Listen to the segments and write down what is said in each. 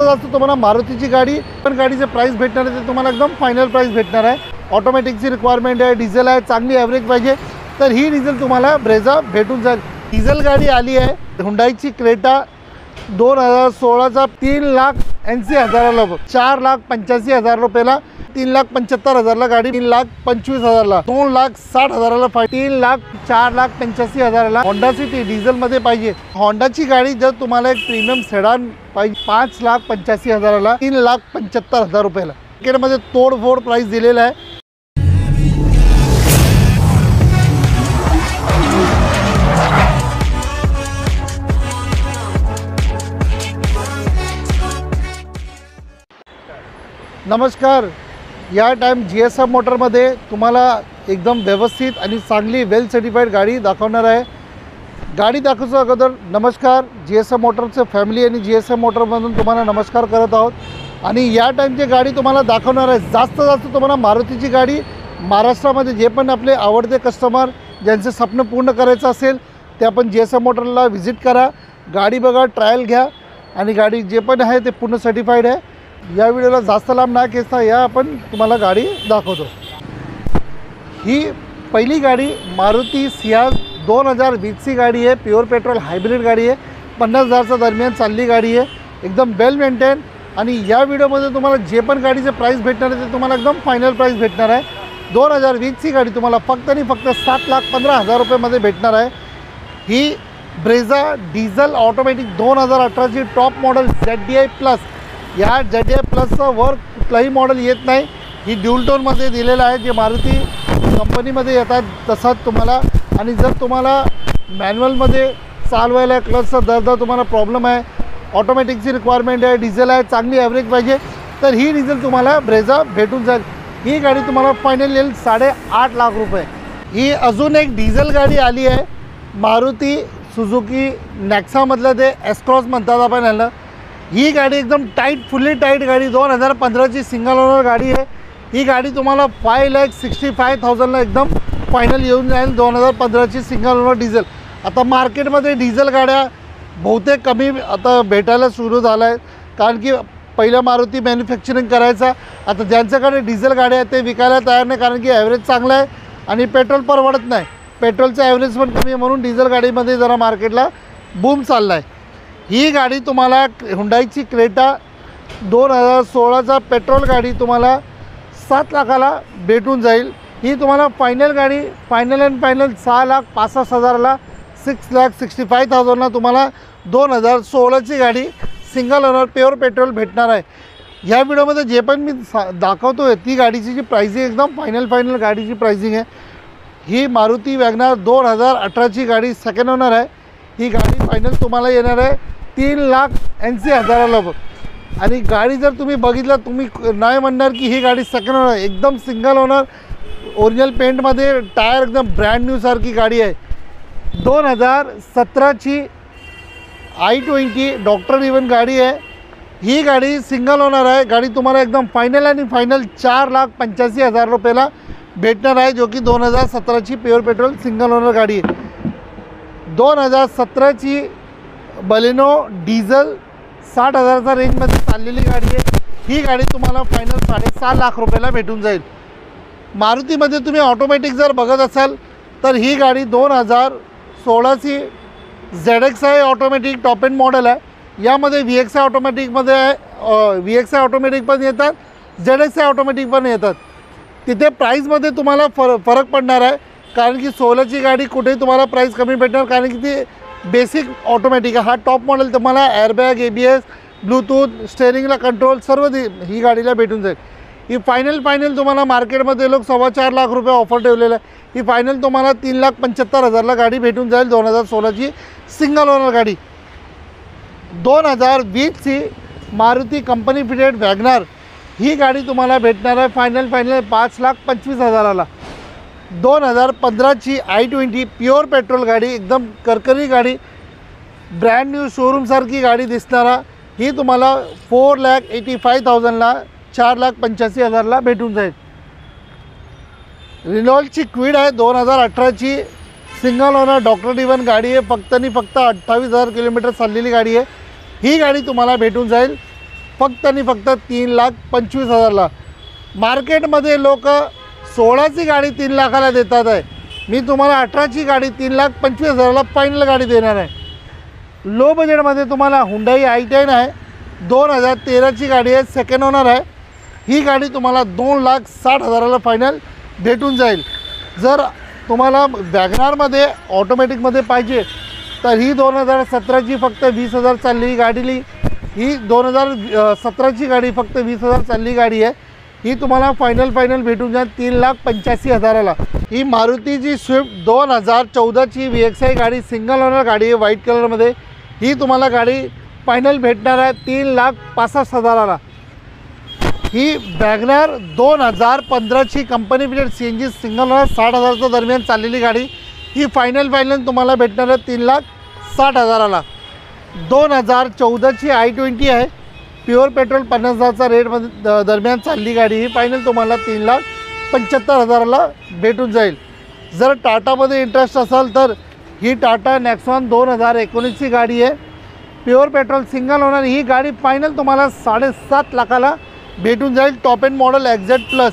जास्त तुम्हाला मारुतीची गाडी पण गाडीचे प्राइस भेटणार आहे ते तुम्हाला एकदम फायनल प्राइस भेटणार आहे। ऑटोमॅटिकची रिक्वायरमेंट आहे, डिझेल आहे, चांगली ॲव्हरेज पाहिजे तर ही डिझेल तुम्हाला ब्रेझा भेटून जाईल। डिझेल गाडी आली आहे हुंडाईची क्रेटा 2016चा 3,80,000ला, 4,85,000 रुपयाला, 3,75,000ला गाडी, 3,25,000ला, 2,60,000ला, 3,04,85,000ला होंडा सिटी डिझेलमध्ये पाहिजे। होंडाची गाडी जर तुम्हाला एक प्रीमियम सेडान पाहिजे 5,85,000ला, 3,75,000 रुपयाला, मार्केटमध्ये तोडफोड प्राइस दिलेला आहे। नमस्कार, या टाइम GSM मोटरमध्ये तुम्हाला एकदम व्यवस्थित आणि चांगली वेल सर्टिफाईड गाडी दाखवणार आहे। गाडी दाखवण्याच्या अगोदर नमस्कार, GSM मोटरचे फॅमिली आणि GSM मोटरमधून तुम्हाला नमस्कार करत आहोत। आणि या टाइमची गाडी तुम्हाला दाखवणार आहे जास्त तुम्हाला मारुतीची गाडी। महाराष्ट्रामध्ये जे पण आपले आवडते कस्टमर ज्यांचे स्वप्न पूर्ण करायचं असेल ते आपण GSM मोटरला व्हिजिट करा, गाडी बघा, ट्रायल घ्या आणि गाडी जे पण आहे ते पूर्ण सर्टिफाईड आहे। या व्हिडिओला जास्त लांब ना घेता या आपण तुम्हाला गाडी दाखवतो। ही पहिली गाडी मारुती सियाज 2020ची गाडी आहे, प्युअर पेट्रोल हायब्रिड गाडी आहे, 50,000च्या दरम्यान चालली गाडी आहे, एकदम वेल मेंटेन। आणि या व्हिडिओमध्ये तुम्हाला जे पण गाडीचे प्राइस भेटणार आहे ते तुम्हाला एकदम फायनल प्राइस भेटणार आहे। 2020ची गाडी तुम्हाला फक्त आणि फक्त 7,15,000 रुपयामध्ये भेटणार आहे। ही ब्रेझा डिझेल ऑटोमॅटिक 2018ची टॉप मॉडेल ZDI प्लस। या ZDI प्लसचं वर कुठलाही मॉडेल येत नाही, ही ड्यूल टोनमध्ये दिलेलं आहे जे मारुती कंपनीमध्ये येतात तसंच तुम्हाला। आणि जर तुम्हाला मॅन्युअलमध्ये चालवायला क्लचचा दर्दा तुम्हाला प्रॉब्लेम आहे, ऑटोमॅटिकची रिक्वायरमेंट आहे, डिझेल आहे, चांगली ॲव्हरेज पाहिजे तर ही डिझेल तुम्हाला ब्रेझा भेटून जाईल। ही गाडी तुम्हाला फायनल येईल 8.5 लाख रुपये। ही अजून एक डिझेल गाडी आली आहे, मारुती सुझुकी नेक्सामधलं ते एस-क्रॉस म्हणतात आपण याला। ही गाडी एकदम टाईट, फुल्ली टाईट गाडी 2015ची सिंगल ओनर गाडी आहे। ही गाडी तुम्हाला 5,65,000ला एकदम फायनल येऊन जाईल। 2015ची सिंगल ओनर डिझेल। आता मार्केटमध्ये डिझेल गाड्या बहुतेक कमी आता भेटायला सुरू झालं आहे, कारण की पहिलं मारुती मॅन्युफॅक्चरिंग करायचा, आता ज्यांच्याकडे डिझेल गाड्या आहेत ते विकायला तयार नाही, कारण की ॲव्हरेज चांगलं आहे आणि पेट्रोल परवडत नाही, पेट्रोलचं ॲव्हरेज पण कमी आहे, म्हणून डिझेल गाडीमध्ये जरा मार्केटला बूम चालला आहे। ही गाडी तुम्हाला हुंडाईची क्रेटा 2016चा पेट्रोल गाडी तुम्हाला 7 लाखाला भेटून जाईल। ही तुम्हाला फायनल गाडी फायनल अँड फायनल 6,65,000ला, 6,65,000ला तुम्हाला 2016ची गाडी सिंगल ओनर प्युअर पेट्रोल भेटणार आहे। ह्या व्हिडिओमध्ये जे पण मी दाखवतो आहे ती गाडीची जी प्राइसिंग एकदम फायनल गाडीची प्राइसिंग आहे। ही मारुती वॅगनार 2018ची गाडी सेकंड ओनर आहे। ही गाडी फायनल तुम्हाला येणार आहे 3,80,000ला बघ। आणि गाडी जर तुम्ही बघितलं तुम्ही नाही म्हणणार की ही गाडी सेकंड ओनर आहे, एकदम सिंगल ओनर ओरिजिनल पेंटमध्ये, टायर एकदम ब्रँड न्यू सारखी गाडी आहे। 2017ची i20 डॉक्टर इवन गाडी आहे। ही गाडी सिंगल ओनर आहे। गाडी तुम्हाला एकदम फायनल आणि फायनल 4,85,000 रुपयाला भेटणार आहे, जो की 2017ची प्युअर पेट्रोल सिंगल ओनर गाडी आहे। 2017ची बलेनो डिझेल 60,000च्या रेंजमध्ये चाललेली गाडी आहे। ही गाडी तुम्हाला फायनल 6.5 लाख रुपयाला भेटून जाईल। मारुतीमध्ये तुम्ही ऑटोमॅटिक जर बघत असाल तर ही गाडी 2016ची ZX आहे, ऑटोमॅटिक टॉप एंड मॉडेल आहे। यामध्ये VXI ऑटोमॅटिकमध्ये आहे, VXI ऑटोमॅटिक पण येतात, ZXI ऑटोमॅटिक पण येतात। तिथे प्राईजमध्ये तुम्हाला फरक पडणार आहे, कारण की 16ची गाडी कुठेही तुम्हाला प्राईस कमी भेटणार, कारण की ती बेसिक ऑटोमॅटिक आहे। हा टॉप मॉडेल तुम्हाला एअरबॅग, ABS, ब्लूटूथ, स्टेअरिंगला कंट्रोल सर्व ही गाडीला भेटून जाईल। ही फायनल तुम्हाला मार्केटमध्ये लोक 4.25 लाख रुपये ऑफर ठेवलेलं आहे। ही फायनल तुम्हाला 3,75,000ला गाडी भेटून जाईल। 2016ची सिंगल ओनर गाडी। 2020ची मारुती कंपनी फिटेड वॅगनार ही गाडी तुम्हाला भेटणार आहे फायनल 5,25,000ला। 2015ची i20 प्युअर पेट्रोल गाडी, एकदम करकरी गाडी, ब्रँड न्यू शोरूमसारखी गाडी दिसणारा, ही तुम्हाला 4,85,000ला, 4,85,000ला भेटून जाईल। रिनॉल्टची क्विड आहे 2018ची सिंगल ओनर डॉक्टर इवन गाडी आहे, फक्त आणि फक्त 28,000 किलोमीटर चाललेली गाडी आहे। ही गाडी तुम्हाला भेटून जाईल फक्त आणि फक्त 3,25,000ला। मार्केटमध्ये लोक 16ची गाडी 3 लाखाला देतात आहे, मी तुम्हाला 18ची गाडी 3,25,000ला फायनल गाडी देणार आहे। लो बजेटमध्ये तुम्हाला हुंडाई i10 आहे, 2013ची गाडी आहे, सेकंड ओनर आहे। ही गाडी तुम्हाला 2,60,000ला फायनल भेटून जाईल। जर तुम्हाला वॅगनारमध्ये ऑटोमॅटिकमध्ये पाहिजे तर ही 2017ची फक्त 20,000 चालली गाडीली, ही 2017ची गाडी फक्त 20,000 चालली गाडी आहे। ही तुम्हाला फायनल भेटून जाईल 3,85,000ला। ही मारुतीची स्विफ्ट 2014ची VXI गाडी, सिंगल ओनर गाडी आहे, व्हाईट कलरमध्ये। ही तुम्हाला गाडी फायनल भेटणार आहे 3,65,000ला। ही वॅगनार 2015ची company fitted CNG single owner 60,000च्या दरम्यान चाललेली गाडी, ही फायनल तुम्हाला भेटणार आहे 3,60,000ला। 2014ची i20 आहे, प्युअर पेट्रोल 50,000चा रेटमध्ये दरम्यान चालली गाडी, ही फायनल तुम्हाला 3,75,000ला भेटून जाईल। जर टाटामध्ये इंटरेस्ट असेल तर ही टाटा नेक्सॉन 2019ची गाडी आहे, प्युअर पेट्रोल सिंगल ओनर। ही गाडी फायनल तुम्हाला 7.5 लाखाला भेटून जाईल, टॉप एंड मॉडेल XZ+।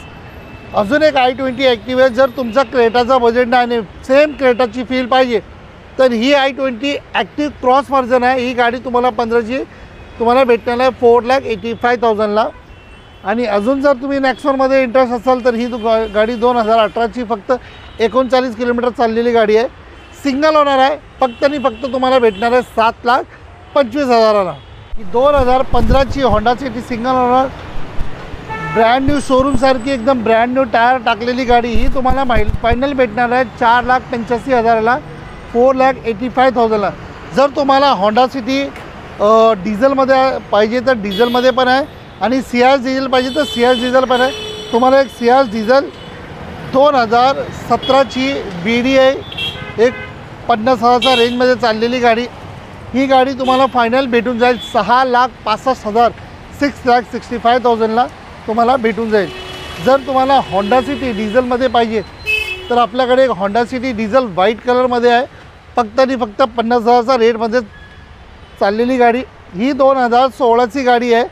अजून एक i20 ॲक्टिव्ह आहे। जर तुमचा क्रेटाचा बजेट नाही आणि सेम क्रेटाची फील पाहिजे तर ही i20 ॲक्टिव्ह क्रॉस व्हर्जन आहे, ही गाडी तुम्हाला 15ची तुम्हाला भेटणार आहे 4,85,000ला। आणि अजून जर तुम्ही नेक्सॉनमध्ये इंटरेस्ट असाल तर ही गाडी 2018ची फक्त 39 किलोमीटर चाललेली गाडी आहे, सिंगल ओनर आहे, फक्त आणि फक्त तुम्हाला भेटणार आहे 7,25,000ला। ही 2015ची Honda City single owner brand new शोरूमसारखी एकदम ब्रँड न्यू टायर टाकलेली गाडी, ही तुम्हाला फायनल भेटणार आहे 4,85,000ला, 4,85,000ला। जर तुम्हाला होंडा सिटी डिझेलमध्ये पाहिजे तर डिझेलमध्ये पण आहे आणि सियाज डिझेल पाहिजे तर सियाज डिझेल पण आहे। तुम्हाला एक सियाज डिझेल 2017ची BD आहे, एक 50,000च्या रेंजमध्ये चाललेली गाडी, ही गाडी तुम्हाला फायनल भेटून जाईल 6,65,000, 6,65,000ला तुम्हाला भेटून जाईल। जर तुम्हाला होंडा सिटी डिझेलमध्ये पाहिजे तर आपल्याकडे एक होंडा सिटी डिझेल व्हाईट कलरमध्ये आहे, फक्त आणि फक्त 50,000च्या रेटमध्ये चाललेली गाडी, ही 2016ची गाडी आहे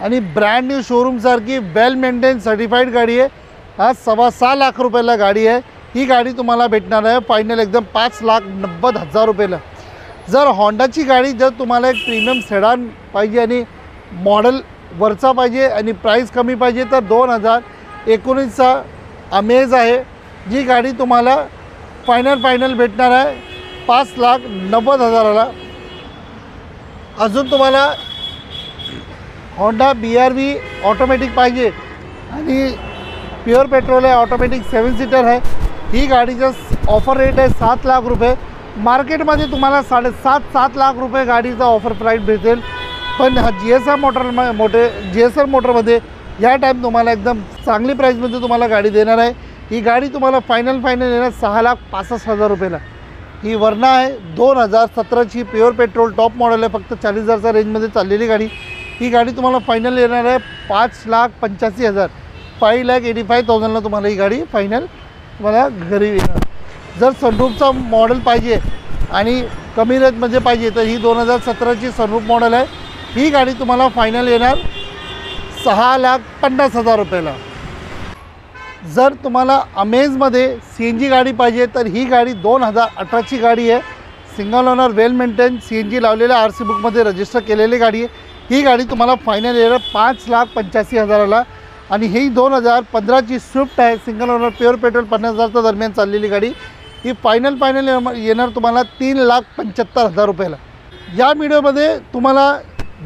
आणि ब्रँड न्यू शोरूमसारखी वेल मेंटेन सर्टिफाईड गाडी आहे। हा 6.25 लाख रुपयाला गाडी आहे, ही गाडी तुम्हाला भेटणार आहे फायनल एकदम 5,90,000 रुपयाला। जर होंडाची गाडी जर तुम्हाला एक प्रीमियम सेडान पाहिजे आणि मॉडेल वरचा पाहिजे आणि प्राईस कमी पाहिजे तर 2019चा अमेज आहे, जी गाडी तुम्हाला फायनल भेटणार आहे 5,90,000ला। अजून तुम्हाला होंडा BRV ऑटोमॅटिक पाहिजे आणि प्युअर पेट्रोल आहे, ऑटोमॅटिक 7 सीटर आहे, ही गाडीचा ऑफर रेट आहे 7 लाख रुपये। मार्केटमध्ये तुम्हाला 7.5 लाख रुपये गाडीचा ऑफर प्राईस भेटेल, पण GSR मोटरमध्ये या टाईम तुम्हाला एकदम चांगली प्राईसमध्ये तुम्हाला गाडी देणार आहे। ही गाडी तुम्हाला फायनल येणार 6,65,000 रुपयाला। ही वर्ना आहे, 2017ची प्युअर पेट्रोल टॉप मॉडेल आहे, फक्त 40,000च्या रेंजमध्ये चाललेली गाडी, ही गाडी तुम्हाला फायनल येणार आहे 5,85,000, 5,85,000ला तुम्हाला ही गाडी फायनल तुम्हाला घरी येणार। जर सनरूफचा मॉडेल पाहिजे आणि कमी रेटमध्ये पाहिजे तर ही 2017ची सनरूफ मॉडेल आहे, ही गाडी तुम्हाला फायनल येणार 6,50,000 रुपयाला। जर तुम्हाला अमेजमध्ये CNG गाडी पाहिजे तर ही गाडी 2018ची गाडी आहे, सिंगल ओनर वेल मेंटेन CNG लावलेल्या RC बुकमध्ये रजिस्टर केलेली गाडी आहे, ही गाडी तुम्हाला फायनल येणार 5,85,000ला। आणि ही 2015ची स्विफ्ट आहे, सिंगल ओनर प्युअर पेट्रोल 50,000च्या दरम्यान चाललेली गाडी, ही फायनल येणार तुम्हाला 3,75,000 रुपयाला। या व्हिडिओमध्ये तुम्हाला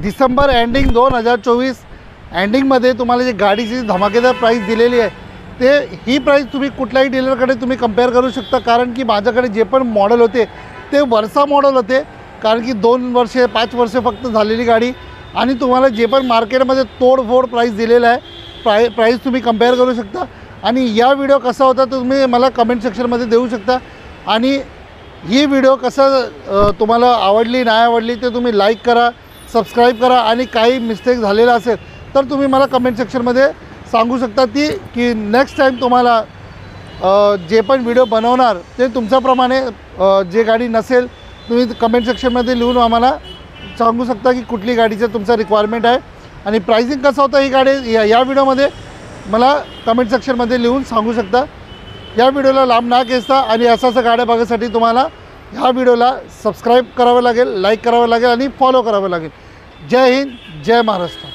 डिसेंबर एंडिंग 2024 एंडिंगमध्ये तुम्हाला जी गाडीची धमाकेदार प्राईस दिलेली आहे ते ही प्राईस तुम्ही कुठल्याही डीलरकडे तुम्ही कंपेअर करू शकता, कारण की माझ्याकडे जे पण मॉडेल होते ते वर्षा मॉडेल होते, कारण की 2 वर्षे 5 वर्षे फक्त झालेली गाडी, आणि तुम्हाला जे पण मार्केटमध्ये तोडफोड प्राईस दिलेला आहे प्राईस तुम्ही कंपेअर करू शकता। आणि या व्हिडिओ कसा होता तुम्ही मला कमेंट सेक्शनमध्ये देऊ शकता, आणि ही व्हिडिओ कसं तुम्हाला आवडली नाही आवडली ते तुम्ही लाईक करा, सबस्क्राईब करा, आणि काही मिस्टेक झालेला असेल तर तुम्ही मला कमेंट सेक्शनमध्ये सांगू शकता की नेक्स्ट टाईम तुम्हाला जे पण व्हिडिओ बनवणार ते तुमच्याप्रमाणे जे गाडी नसेल तुम्ही कमेंट सेक्शनमध्ये लिहून आम्हाला सांगू शकता की कुठली गाडीचं तुमचा रिक्वायरमेंट आहे, आणि प्राइसिंग कसं होतं ही गाडी या व्हिडिओमध्ये मला कमेंट सेक्शनमध्ये लिहून सांगू शकता। या व्हिडिओला लांब ना खेचता आणि असं गाड्या बघण्यासाठी तुम्हाला ह्या व्हिडिओला सबस्क्राईब करावं लागेल, लाईक करावं लागेल आणि फॉलो करावं लागेल। जय हिंद, जय महाराष्ट्र।